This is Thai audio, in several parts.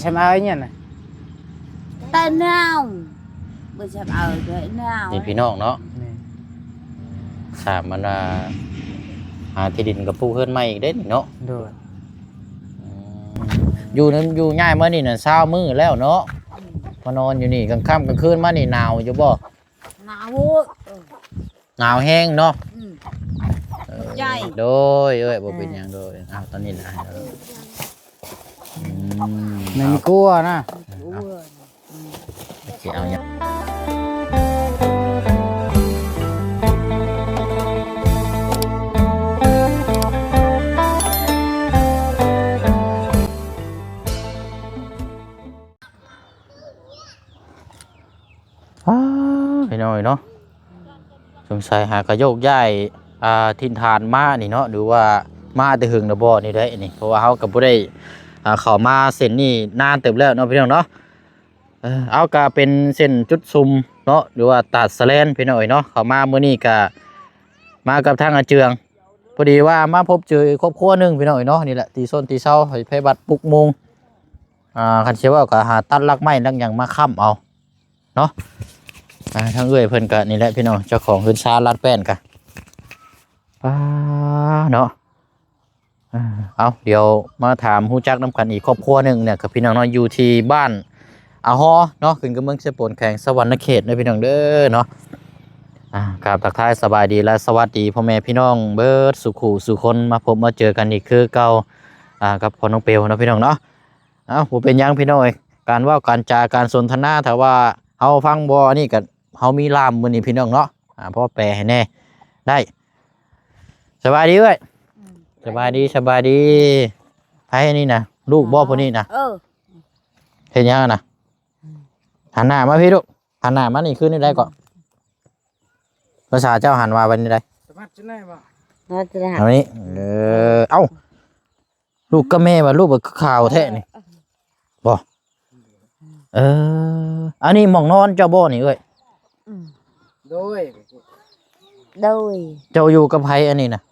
ใช่ไหมเอาเนี่ยนะ ตาหนาวบ่จะเอาด้วยหนาว นี่พี่น้องเนาะ นี่ สามมันหาที่ดินกับปลูกเฮือนใหม่อีกเด้นี่เนาะ โดย อืมอยู่นั้นอยู่ง่ายมานี่น่ะ20มื้อแล้วเนาะมานอนอยู่นี่กลางค่ำกลางคืนมานี่หนาวอยู่บ่ หนาว หนาวแห้งเนาะ เออ ใหญ่ โดยบ่เป็นหยังโดยอ้าวตอนนี้นะไม่มีกลัวนะ อ้วน สิเอาหยังไปหน่อยเนาะสงสัยหากระโยกย้ายทินฐานมานี่เนาะหรือว่ามาแต่หึงนะบ่นี่ได้นี่เพราะว่าเฮาก็บ่ได้เข้ามาเส้นนี้นานเติบแล้วเนาะพี่น้องเนาะเอาก็เป็นเส้นจุดซุมเนาะหรือว่าตัดสแลนพี่น้อยเนาะเข้ามามื้อนี้ก็มากับทางอาเจืองพอดีว่ามาพบเจอครอบครัวนึงพี่น้อยเนาะนี่แหละตีส้นตีเช้าให้ไผบัดปลุกโมงคันสิว่าก็หาตัดลักไม้ลักหยังมาค้ำเอาเนาะทางเอื้อยเพิ่นก็นี่แหละพี่น้องเจ้าของเฮือนชาลาดแป้นกะเนาะเอาเดี๋ยวมาถามฮู้จักน้ำกันอีกครอบครัวหนึงเนี่ยกับพี่น้องเนาะอยู่ที่บ้านอาฮอเนาะขึ้นกับเมืองเสปนแข่งสวรรณเขตเด้อพี่น้องเด้อเนาะกราบทักทายสบายดีและสวัสดีพ่อแม่พี่น้องเบิดสุขุสุคนมาพบมาเจอกันอีกคือเก่ากับพ่อน้องเปียวเนาะพี่น้องเนาะบ่เป็นหยังพี่น้องการเว้าการจาการสนทนาถ้าว่าเฮาฟังบ่นี่ก็เฮามีลามมื้อนี้พี่น้องเนาะพ่อแปลให้แน่ได้สบายดีเว้ยสบายดีไผนี่นะลูกบ่ผู้นี้นะเฮ็ดหยังน่ะหันหน้ามาพี่ลูกหันหน้ามานี่คือนี่ได้ก่อนภาษาเจ้าหันว่าวันนี้ได้ สมัครจะได้บ่ น่าจะได้ เอานี้เอ้าลูกกับแม่ว่าลูกบ่ข่าวแท้นี่บ่อันนี้หม่องนอนเจ้าบ่นี่เอ้ย โดย โดย เจ้าอยู่กับไผอันนี้นะ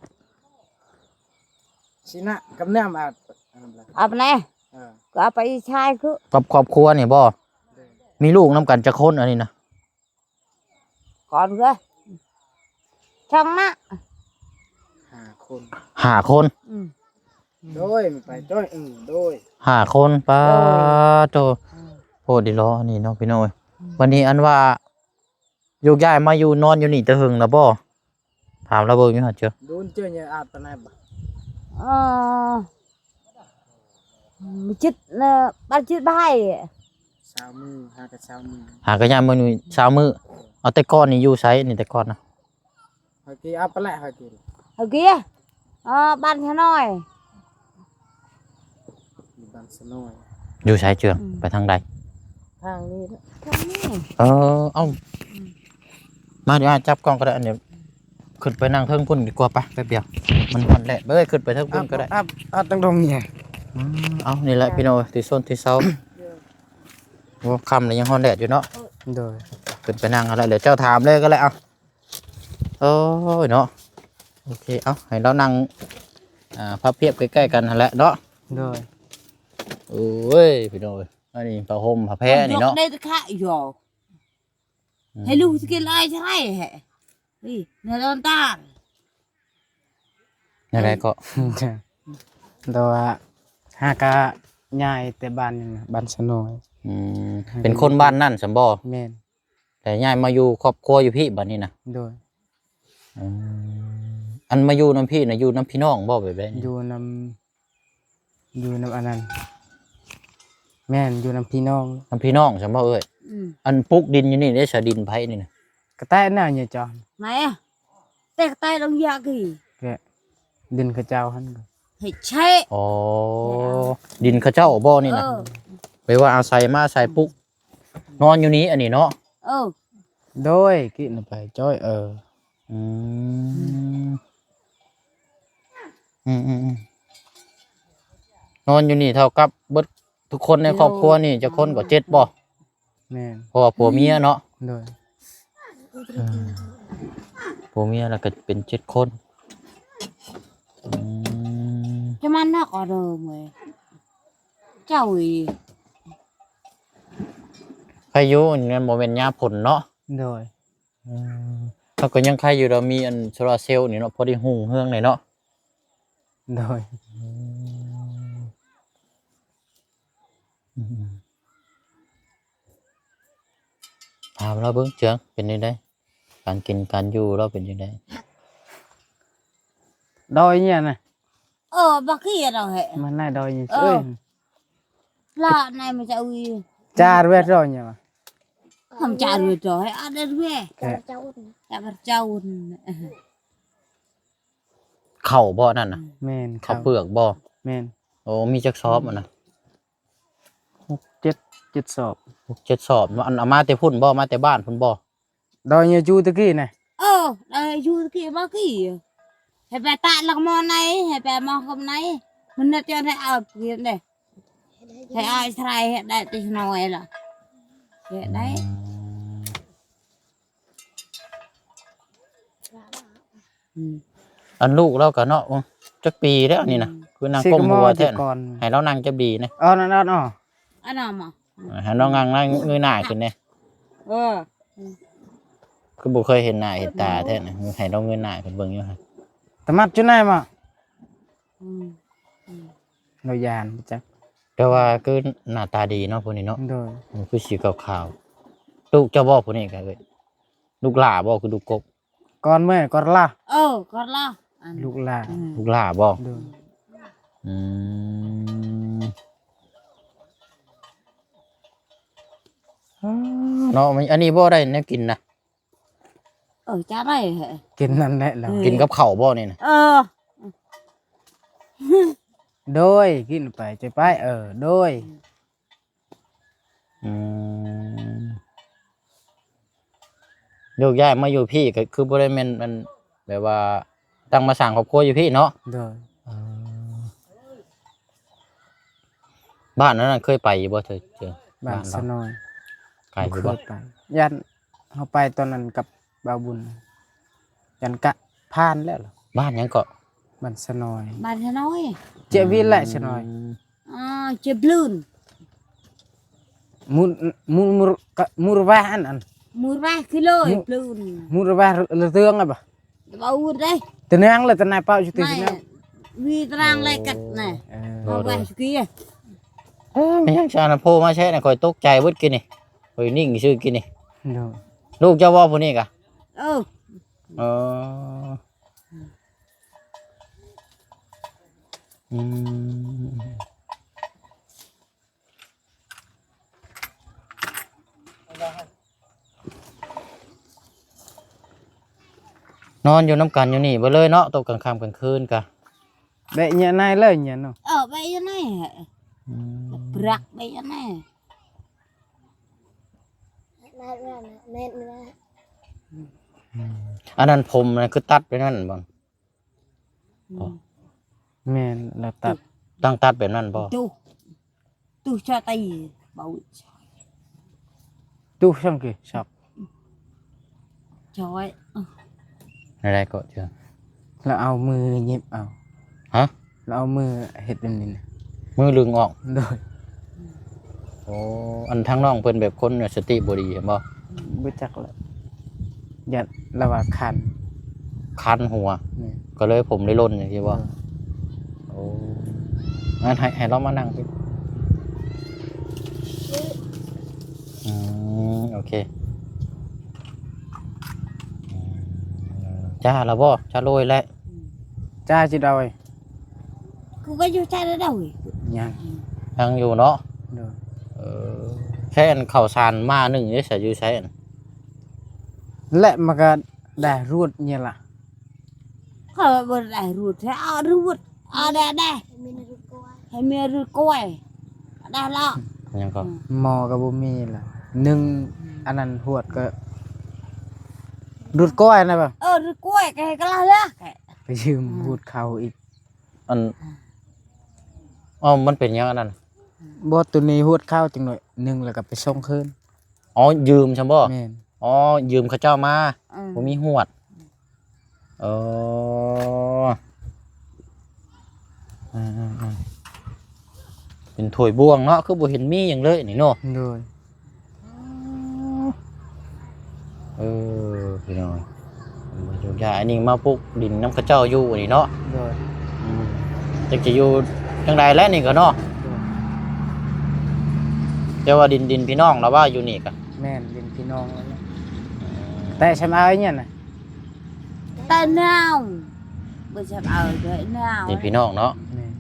ชินะกับเนื้อมา เอาไปไหนก็เอาไปชายคือ กับครอบครัวนี่บ่มีลูกนํกันจักคนอันนี้นะ ก่อนก็ช่างนะ 5 คน 5 คน โดยไปจ้อยโดย 5 คนป้าโตโพดดิล้อนี่เนาะพี่น้อยวันนี้อันว่าโยกย้ายมาอยู่นอนอยู่นี่แต่หึงแล้วบ่ถามแล้วเบิ่งอยู่หั่นเจ้า โดนเจอเนี่ยอาบปานไหนบ่ มีจิตบ้านจิตบ้าย 20 มื้อหากับ20 มื้อ หากระยามมื้อนี้เช้ามื้อเอาแต่ก่อนนี่อยู่ไสนี่แต่ก่อนนะ เฮากี่อาบปานไหนเฮากี่ เอาเกี้ยบ้านเขาหน่อย อยู่บ้านสนอย อยู่ไสเจืองไปทางใด ทางนี้ ทางนี้ เอ้ามาเดี๋ยวจับกล้องก็ได้อันเดี๋ยวขึ้นไปนั่งเทิงพุ่นดีกว่าปะแป๊บเดียวมันฮอนแหละเบ้ยขึ้นไปเทิงพุ่นก็ได้ อาบตั้งตรงนี้ เอานี่แหละพี่น้อยที่ส้นที่เสาว่าค่ำเลยยังฮอนแดดอยู่เนาะ โดย ขึ้นไปนั่งอะไรเดี๋ยวเจ้าถามเลยก็เลยเอาโอ้ยเนาะโอเคเอาให้เรานั่งพับเพียบใกล้ๆกันนั่นแหละเนาะ โดย โอ้ยพี่น้อยอันนี้ผ้าห่มผ้าแพรนี่เนาะ ได้ตะขะอยู่ให้ลูกสกินอะไรใช่ไหมนี่เนื้อตอนตา อะไรก็ แต่ว่าหากะย้ายแต่บ้านนี่นะบ้านสนอย เป็นคนบ้านนั่นสมบ่ แม่น แต่ย้ายมาอยู่ครอบครัวอยู่พี่บ้านนี้นะ โดย อันมาอยู่น้ำพี่นะอยู่น้ำพี่น้องบ่แบบนี้ อยู่นำอันนั้นแม่นอยู่นำพี่น้อง น้ำพี่น้องสมบ่เอ้ยอันปลูกดินอยู่นี่ได้สะดินไผนี่นะ กระแตแน่เนี่ยจอน ไหนอะแต่ใต้ลงยากี่ แกดินกระเจ้าหั่น ให้ใช่ อ๋อดินเข้าเจ้าบ่นี่นะไปว่าอาศัยมาใส่ปลูกนอนอยู่นี้อันนี้เนาะ โดยกินไปจ้อย อืมนอนอยู่นี่เท่ากับเบิดทุกคนในครอบครัวนี่จะคนก็7บ่ แม่น เพราะว่าผัวเมียเนาะ โดย ผัวเมียแล้วก็เป็น7 คนจะมันน่าก็เดิมเลยเจ้าอี พายุนี่มันบ่แม่นยามฝนเนาะ โดย เขาก็ยังใครอยู่เรามีอันโซลาร์เซลล์นี่เนาะพอได้หุงเฮืองหน่อยเนาะ โดย ถามเราเบิ่งเจืองเป็นจังได๋การกินการอยู่เราเป็นจังได๋ ดอยเนี่ยนะ bác kia đâu hệ มันน่าดอยนี่ เออ เอ้ย là này mà cháu ui จาเวทรอยเนี่ยว่ะ không trả được rồi ăn đến về แค่ trả bát trâu ข้าวบ่นั่นน่ะ แม่น ข้าวเปลือกบ่ แม่น โอ้มีจักซอบอ่ะนะ 7 สอบ 7ซอบมันเอามาแต่พุ่นบ่มาแต่บ้านพุ่นบ่ ดอยเนี่ยจูตะกี้น่ะ đây chú kia bác kia hệ bà tạ là món này hệ bà món hôm nay mình đã cho thầy ao kia đây thầy ai thay hệ đại tôi nói là hệ đấy อันลูกเราก็เนาะจักปีแล้วนี่นะคือนางก้มหัวแท้ ก่อน ให้เรานั่งจะบีนะ นั่นอ๋อ anh nào mà ให้เรานั่งเงยหน้าขึ้นเนี่ย คือบ่เคยเห็นหน้าเห็นตาแท้นะให้เราเงยหน้าขึ้นเบิ่งอยู่ฮะ ตะมัดจุดไหนมาเรายานจัก แต่ว่าคือหน้าตาดีเนาะพวกนี้เนาะ โดย มันคือสีขาวๆลูกเจ้าบ่พวกนี้ก็เอ้ยลูกหล่าบ่คือลูกกบ ก่อนเมื่อก่อนล่ะ con lo ลูกหลาน ลูกหล่าบ่ โดย อืมเนาะมันอันนี้บ่ได้แนวกินนะ cha đây hệ กินนั่นแหละเรา กินกับข้าวบ่นี่นะ โดยกินไปจะไปโดย อืมลูกย้ายมาอยู่พี่ก็คือบ่ได้แม่นมันแบบว่าตั้งมาสร้างครอบครัวอยู่พี่เนาะ โดย บ้านนั้นนะเคยไปอยู่บ่เธอเจอ บ้านส เรา นอย ไกลอ เค ยู่ ย บ่ ไปยันเขาไปตอนนั้นกับบ่าวบุญยันกะผ่านแล้วเหรอ บ้านหยังก็ บ้านสนอย bà sẽ nói เจวินแหละสนอย chơi blun มูรวาอัน mua 3 kilo Mu- blun มูรวาเรื่องอะไรบ่ bao đây ตะนางเลยตะนายเป้าอยู่ที่ này นั่น vì trang lại cắt này เออ bao về kia ไม่ยังชานะโพมาแช่น่ะคอยตกใจเบิดกินนี่คอยนิ่งชื่อกินนี่ โดย ลูกเจ้าบ่ผู้นี้กะเอออืมนอนอยู่น้ำกันอยู่นี่บ่เลยเนาะตกกลางค่ำกลางคืนกะ เบะเนี่ยนายเลยเนี่ยเนาะ bây giờ này brak bây giờ này อันนั้นผมนะคือตัดไปนั่นบ่ แม่นเราตัด ตั้งตัดแบบนั้นบ่ tu cho tay bảo ตู้ช่างกี่ชอบ trời อะไรก็เจอ แล้วเอามือหยิบเอา ฮะ แล้วเอามือเฮ็ดแบบนี้นะ มือลึงออก โดย โอ้อันทั้งน้องเพิ่นแบบคนเนี่ยสติบ่ดีเห็นบ่ บ่จักแล้วยันระว่าคัน คันหัว นี่ ก็เลยผมเลยล่นอย่างที่ว่าโอ้งั้นให้เรามานั่งสิโอเคจ้าแล้วบ่จ้าโรยแล้ว จ้าจิดอย cô có vô trai ở đâu rồi ยัง ยังอยู่เนาะ โดย แค่อันข้าวสารมาหนึ่งนี่ใส่อยู่ใช้อัน และมันก็ได้รวดเนี่ยล่ะ Kalau berdah rut, saya rut, ada dah. Hay mẹ rut coi, ada lo. ยังก็ หมอก็บ่มีล่ะหนึ่งอันนั้นหวดก็ดูดก้อยนะบ่ Rut coi, cái lah lah. ไปยืมหวดเขาอีก อันอ๋อมันเป็นยังอันนั้น บ่ตัวนี้หวดเข้าจังหน่อยหนึ่งแล้วก็ไปส่งคืน อ๋อยืมใช่บ่ แม่น อ๋อยืมเขาเจ้ามาผมมีหวดเป็นถ้วยบวงเนาะคือบ่เห็นมีอย่างเลยนี่เนาะ โดย พี่น้องอยู่ยาอันนี้มาปลูกดินน้ำกระเจ้าอยู่นี่เนาะ โดย จังจะอยู่จังใดแล้วนี่ก็เนาะเดี๋ยวว่าดินพี่น้องเราว่าอยู่นี่ก็ แม่นเป็นพี่น้องแล้วนะแต่ฉันเอาไอ้เนี่ยน่ะ แต่หนาวบ่จะเอาเลยหนาว นี่พี่น้องเนาะ แม่น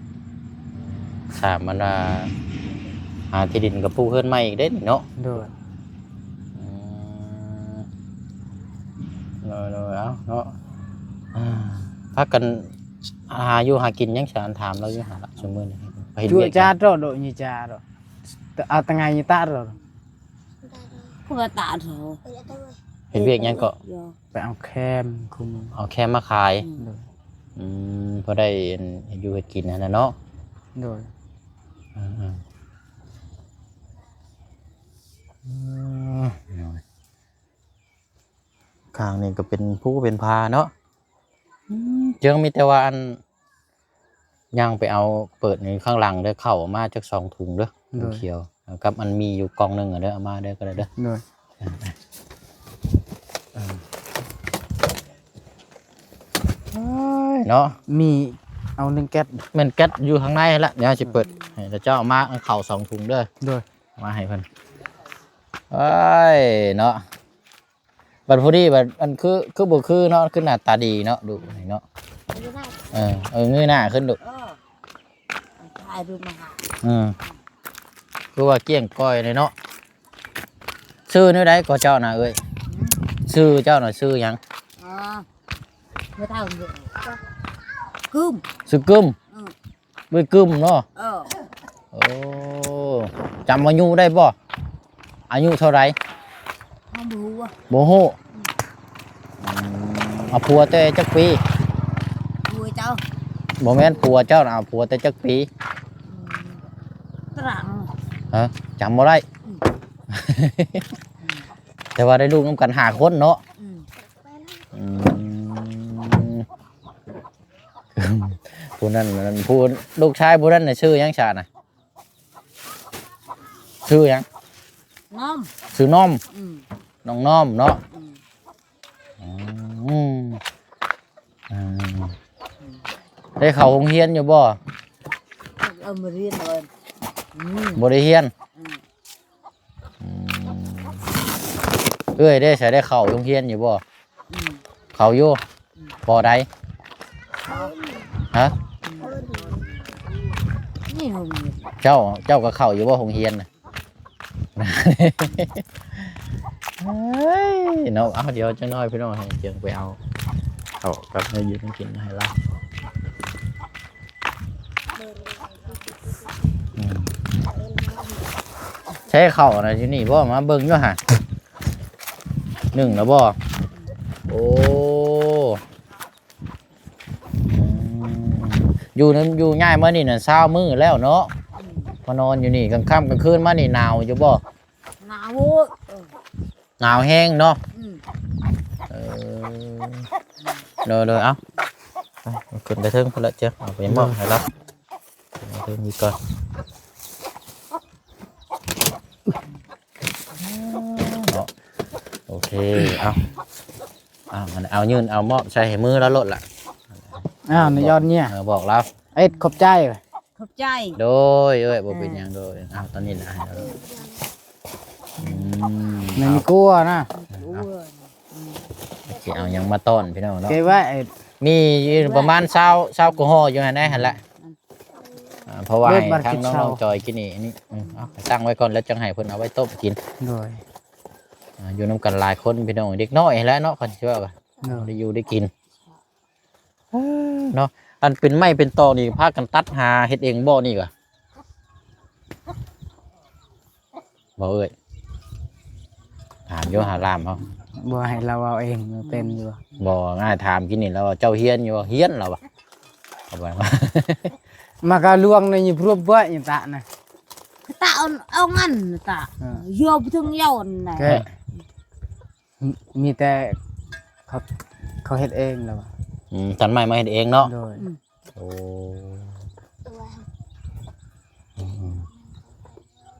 สามมันว่าหาที่ดินกับปลูกเฮือนใหม่อีกเด้นี่เนาะ โดย เลยเอาเนาะพักกันหาอยู่หากินยังฉันถามเราอยู่หาละชั่วโมงนี้ไปเฮ็ด จั่ว เวียก จ้าโดดนี่จ้าโดเอาตังไงนี่ตาโดด พวกตาเถอะ เฮ็ดเวียกยังก็ ไปเอาแคมคุม เอาแค่มาขาย โดย พอได้เฮ็ดอยู่เฮ็ดกินนั่นน่ะเนาะ โดย ข้างนี่ก็เป็นผู้เป็นพาเนาะเจิงมีแต่ว่าอันย่างไปเอาเปิดในข้างหลังเด้อเข้ามาจาก2ถุงเด้อเขียวกับมันมีอยู่กล่องนึงอ่ะเด้อเอามาเด้อก็ได้เด้อ โดย เนาะ มีเอา1แก๊ส แม่นแก๊สอยู่ข้างในละเดี๋ยวสิเปิดให้เจ้าเอามาเอาเข้า2ถุงเด้อ โดย มาให้เพิ่นเอ้ยเนาะบัดพอดีบัดมันคือบ่คือเนาะคือหน้าตาดีเนาะดูนี่เนาะเงยหน้าขึ้นดู ถ่ายรูปมาหา คือว่าเกี้ยงก้อยเลยเนาะชื่อนี่ได้ก็เจ้าน่ะเอ้ยชื่อเจ้าน่ะชื่อหยัง ไม่เท่าเยอะคืม ชื่อกึมเว้ยกึมเนาะโอ้จำอายุได้บ่อายุเท่าไหร่ ห้องบัว บ่ฮู้เอาผัวแต่จักปี บัวเจ้า บ่แม่นผัวเจ้าน่ะเอาผัวแต่จักปี ตรัง ฮะจำบ่ได้ แต่ว่าได้ลูกน้ำกัน5คนเนาะผู้นั้นผู้ลูกชายผู้นั้นน่ะชื่อหยังชาน่ะชื่อหยัง น้อม ชื่อน้อมน้องน้อมเนาะได้เข้าโรงเรียนอยู่บ่ มาเรียนเลย บ่ได้เรียนเอ้ยได้ใส่ได้เข้าโรงเรียนอยู่บ่เข้าอยู่บ่ได้ฮะ นี่ห้อง เจ้าก็เข้าอยู่บ่โรงเรียนน่ะเฮ้ยเนาะเอาเดี๋ยวจังน้อยพี่น้องให้เจียงไปเอาเข้ากับให้ยืนกินให้เราใช้เข้าอะไรที่นี่บ่มาเบิ่งอยู่ฮะ1แล้วบ่โอ้อยู่ง่ายมานี่น่ะ20มื้อแล้วเนาะมานอนอยู่นี่กลางค่ำกลางคืนมานี่หนาวอยู่บ่ หนาว หนาวแห้งเนาะเลยเอาขึ้นไปเทิงพอละเจ้าเอาไปมอบให้รับเทิงนี้ก่อนโอเคมันเอายืนเอามอบใช้ให้มือแล้วลดละ ในยอดเนี่ย บอกเรา เอ็ดขอบใจ ขอบใจ โดยบ่เป็นอย่างโดยตอนนี้นะไม่มีกลัวนะ เอายังมาต้อนพี่น้องเนาะ เกว่า มีประมาณ20กว่าห่ออยู่หั่นได้หั่นแหละเพราะว่าทางน้องจอยกินนี่เอาตั้งไว้ก่อนแล้วจังให้เพิ่นเอาไว้ต้มกิน โดย อยู่นำกันหลายคนพี่น้องเด็กน้อยแล้วเนาะคนที่ว่าได้อยู่ได้กินเนาะอันเป็นไม้เป็นตอนี่พากันตัดหาเฮ็ดเองบ่นี่ก็บ่เอ้ยถามอยู่หาลามเฮา บ่ให้เราเอาเองเป็นอยู่ บ่ง่ายถามกินนี่แล้วเจ้าเฮียนอยู่เฮียนแล้วบ่เอาไปมา มาก็ลวงในนี่พรวบบ่อย่างตะนะ ตาเอางั้นตาโยบถึงยอนน่ะ แกมีแต่เขาเฮ็ดเองแล้ว ตันไม้มาเฮ็ดเองเนาะ โดย โอ้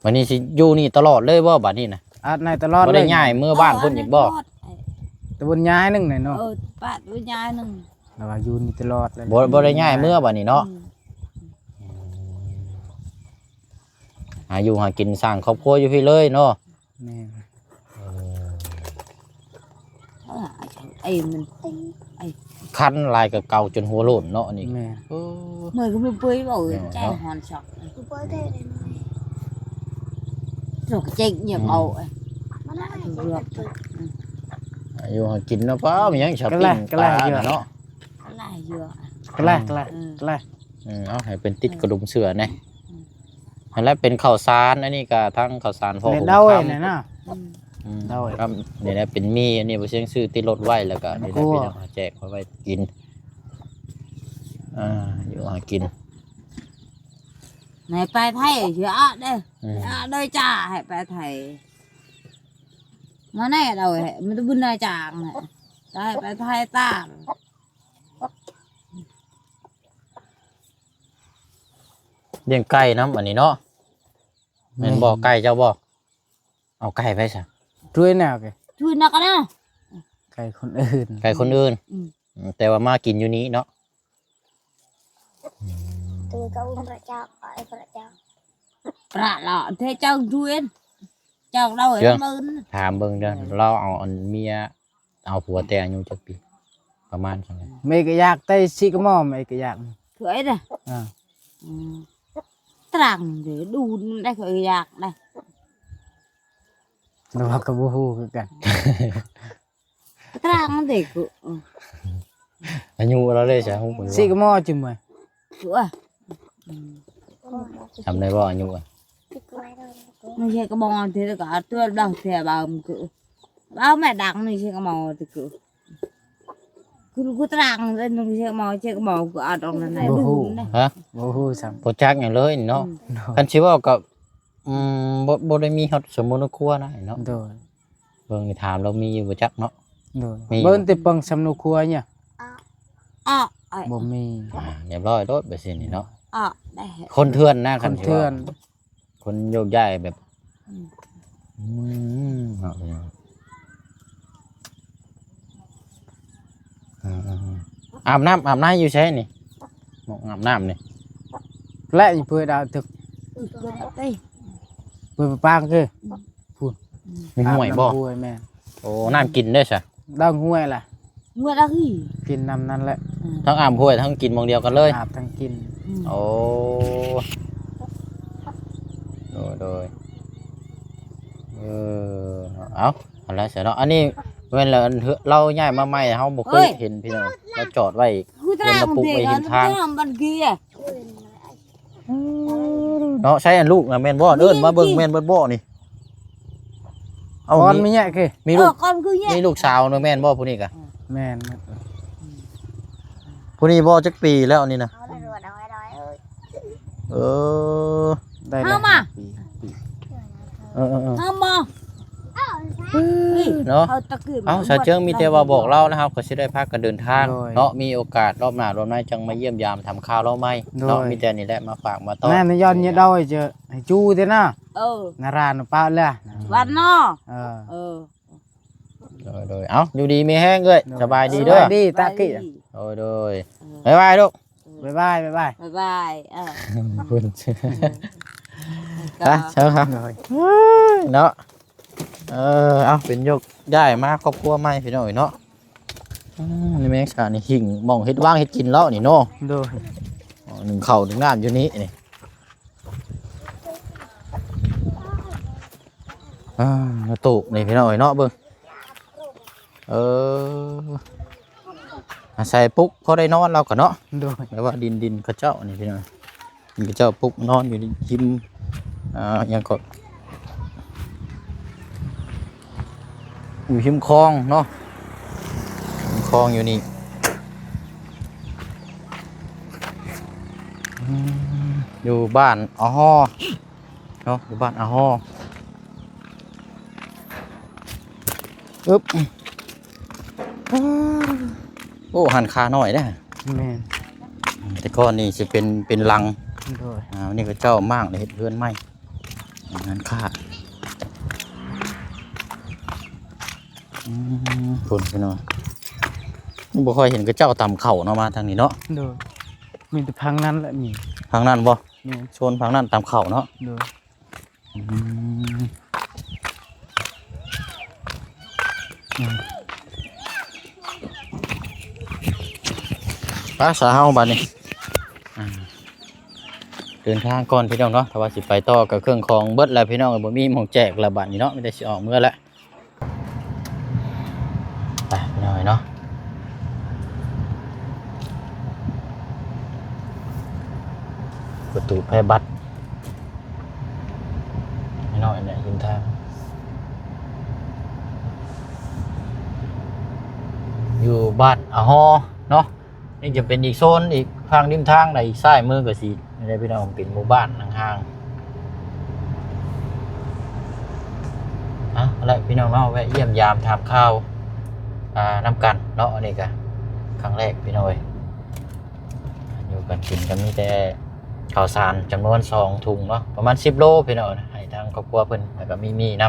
วันนี้สิอยู่นี่ตลอดเลยบ่บัดนี้นะ อาดในตลอด บ่ เล ได้ ย ย้ายเมื่อบ้านเพิ่นอีกบ่ แต่บนย้ายนึงหน่อยเนาะ ป้าตัวยายหนึ่ง แล้วว่าอยู่นี่ตลอดเลย บ่ได้ง่ายเมื่อบัดนี้เนาะหาอยู่หากินสร้างครอบครัวอยู่พี่เลยเนาะ แม่น ไอ้มัน คันลายกับเก่าจนหัวโล้นเนาะนี่ แม่น เมื่อก็ไม่เปื่อยบ่ใจหอนช็อกสุกเจ๊งอย่าเอาเลือก อยู่หากินเนาะเปล่ามีหยังชอบกินปลาเนาะ อะไรเยอะ ก็แลก็แล เอาให้เป็นติดกระดุมเสือเนี่ยแล้วเป็นข้าวสารอันนี้ก็ทั้งข้าวสารพ่อ เล่ ผม นเด้า ทำ เนี่ยนะ เด้า ครับนี่นะเป็นมีอันนี้บ่เชียงซื้อติดรถไว้แล้วก็นี่นะ กลัว พี่น้องแจกไว้กินอยู่หากิน ไหนไปไทยเชื่อเด้โดยจ่าให้ไปไทยมาไหนเรามันจะบุญนายจางได้ไปไทยตาม เลี้ยงไก่น้ำอันนี้เนาะแม่นบ่ไก่เจ้าบ่เอาไก่ไปซะ ช่วยแนวแก ช่วยนักนะ ไก่คนอื่น ไก่คนอื่นแต่ว่ามากินอยู่นี้เนาะ từ câuประเจ้าไอ้ประเจ้า ประหลาดเทเจ้าช่วยเจ้าเราเห็นมือ ถามเบิ่งเด้อเราเอาอันเมียเอาผัวแต่อายุจักปีประมาณจังได๋ ไม่ก็อยากไต้ซิกมอมไม่ก็อยาก เคยเด้ อ่า ตรังเดี๋ยวดูได้เคยอยากได้ แล้วว่าก็บ่ฮู้คือกัน ตรังเด็ก อายุเราเลยใช่ฮู้บ่ ซิกมอจิมื้อ ชัว จำได้บ่อายุอะ พี่กูไม่ได้ ไม่ใช่กระบอกเธอก็ตัวดังเสียบ่าวมันคือบ่าวแม่ดังนี่ใช่กระบอกเธอคือกูตรังเลยนึกใช่กระบอกใช่กระบอกกูเอาตรงนั้นไหนดูนะ ฮะ บ่ฮู้ซ้ำ บ่จักหยังเลยเนาะคันสิเว้ากับบ่ได้มีฮอดสมมุติครัวนะเนาะ โดย เบิ่งนี่ถามเรามีอยู่บ่จักเนาะ โดย มี เบิ่นแต่ปังสำนุครัวเนี่ย อ้อไอ้ บ่มี เรียบร้อยโดดไปสินี่เนาะ อ้อได้ คนเถื่อนนะ ค คัน น สิ เถื่อ ว่าน คนโยกย้ายแบบเนาะอาบน้ำอยู่ใช่นี่หมองอาบน้ำนี่ และอีเพื่อดาวตึก เต้ เพื่อปางคือ มีห่วยบ่ อาน้ำห้วยแม่ โอ้น้ำกินได้ใช่ ดาวห้วยล่ะ เมื่อละกี่ กินน้ำนั้นแหละ ทั้งอาบห้วยทั้งกินหมองเดียวกันเลย อาบทั้งกิน โอ้โดยเอาอะไรเสียเนาะอันนี้เว้นแล้วเราย้ายมาใหม่เฮาบ่เคยเห็นพี่น้องเราจอดไว้ กูตรังเด็กกันมันกี่อ่ะ เนาะใช้อันลูกนะแม่นบ่เอิ้นมาเบิ่งแม่นเบิดบ่นี่เอา ก้อน มี มีเนี่ยคือ มีลูก con cứ nhẹ มีลูกสาวเนาะแม่นบ่ผู้นี้กะ แม่น ผู้นี้บ่จักปีแล้วนี่นะ เอาเลยรวดเอาไว้ร้อยเอ้ย เออ ได้แล้ว มา เออ không mà เนาะ เอาตะกี้ เอาชาเจิงมีแต่ว่าบอกเล่านะครับก็สิได้พากันเดินทางเนาะมีโอกาสรอบหน้ารอบหน้าจังมาเยี่ยมยามทำข่าวเราไหมเนาะมีแต่นี่แหละมาฝากมาต้อน แม่นย้อนเนี่ยดอยเจอให้จูเด้อนะ ừ นารานป้าเลย วันนอ ừ โดยเอาอยู่ดีมีแห้งเลยสบายดีเด้อ สบายดีตากี้ โดยบ๊ายบายลูก บ๊ายบายบ๊ายบาย bye bye คุณนะเชิญครับเนาะเอาเป็นยกได้มาครอบครัวใหม่พี่น้อยเนาะนี่แม่งสานี่หิ่งมองเฮ็ดว่างเฮ็ดกินแล้วนี่เนาะ โดย หนึ่งเข่าหนึ่งน้ำอยู่นี้นี่ตูกนี่พี่น้อยเนาะเบิ่งใส่ปุ๊กเขาได้นอนเราก็เนาะ โดย แปลว่าดินเขาเจ้านี่พี่น้อยดินเขาเจ้าปุ๊กนอนอยู่ในยิ้มยังก็อยู่หิมคลองเนาะหิมคลองอยู่นี่อยู่บ้านอาฮอเนาะอยู่บ้านอาฮออึ๊บโอ้หันคาหน่อยนะ แม่น แต่ก้อนนี่จะเป็นลัง โดย นี่ก็เจ้ามากเลยเฮ็ดเพื่อนไหมหันคา พุ่นพี่น้องบ่ค่อยเห็นกระเจ้าตำเข่าเนาะมาทางนี้เนาะ โดยมีแต่พังนั้นแหละมี ทางนั้นบ่ นี่ โซนทางนั้นตำเข่าเนาะ โดย ไป้าสาเฮาบัดนี้เดินทางก่อนพี่น้องเนาะถ้าว่าสิไปต่อกับเครื่องของเบิดแล้วพี่น้องบ่มีหม้องแจกแล้วบัดนี้เนาะมีแต่สิออกเมื่อแล้วไปพี่น้องเนาะประตูแพร่บัตรพี่น้องเนี่ยยินทางอยู่บ้านอะฮอเนาะนี่จะเป็นอีกโซนอีกทางริมทางไหนอีกซ้ายมือก็สิไม่ได้พี่น้องเป็นหมู่บ้านห่างๆแล้วพี่น้องเนาะแวะเยี่ยมยามถามข้าวน้ำกันเนาะอันนี้ก็ครั้งแรกพี่น้อยอยู่กันกินกันมีแต่ข้าวสารจำนวน2 ถุงเนาะประมาณ10 โลพี่น้อยให้ทางครอบครัวเพิ่นแล้วก็มีน้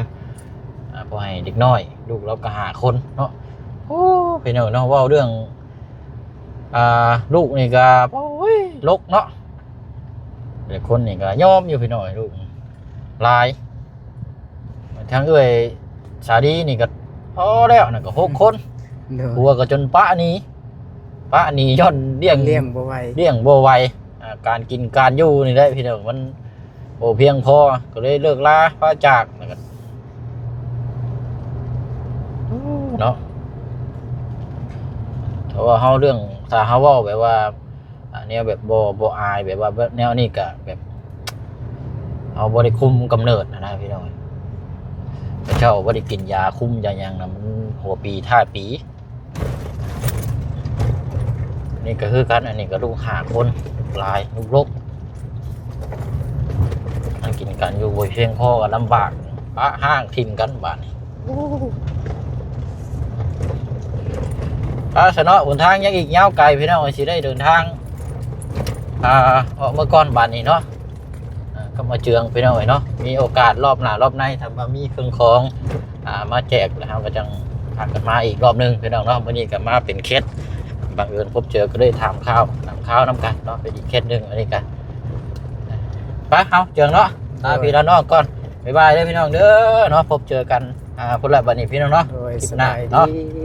ำพอให้เด็กน้อยลูกเราก็5 คนเนาะโอ้พี่น้อยเนาะว่าเรื่องลูกนี่ก็โอ้ยลกเนาะแต่คนนี่ก็ยอมอยู่พี่น้อยลูกลายทั้งสาดีนี่ก็พอแล้วน่ะก็6 คน โดย หัวก็จนปะนี้ย่อนเลี้ยง เลี้ยงบ่ไหว เลี้ยงบ่ไหวการกินการอยู่นี่ได้พี่น้องมันโอ้เพียงพอก็เลยเลิกลาพาจากเนาะเพราะว่าเฮาเรื่องถ้าเฮาเว้าแบบว่าแนวแบบบ่อายแบบว่าแนวนี้ก็แบบเอาบ่ได้คุมกำเนิดนะพี่น้องเจ้าบ่ได้กินยาคุมยาหยังนะมันหัวปีท้ายปีนี่ก็คือกันอันนี้ก็ลูก5 คนลายลูกลกมันกินกันอยู่บ่เพียงพอก็ลำบากปะห้างทิ่มกันบาดนี้สนอหนทางยังอีกยาวไกลพี่น้องสิได้เดินทางออกเมื่อก่อนบาดนี้เนาะก็มาเจืองพี่น้องเนาะมีโอกาสรอบหน้ารอบในถ้าว่ามีเครื่องของมาแจกแล้วก็จังพากันมาอีกรอบนึงพี่น้องเนาะมื้อนี้ก็มาเป็นเคสบังเอิญพบเจอก็เลยถามข้าวน้ำกันเนาะเป็นอีกเคสนึงอันนี้กันไปเอาเจืองเนาะพี่แล้วน้องก่อนบ๊ายบายเด้อพี่น้องเด้อเนาะพบเจอกันพุ่นละบัดนี้พี่น้องเนาะ โดย คลิป ส หน้า บาย เนาะ ดี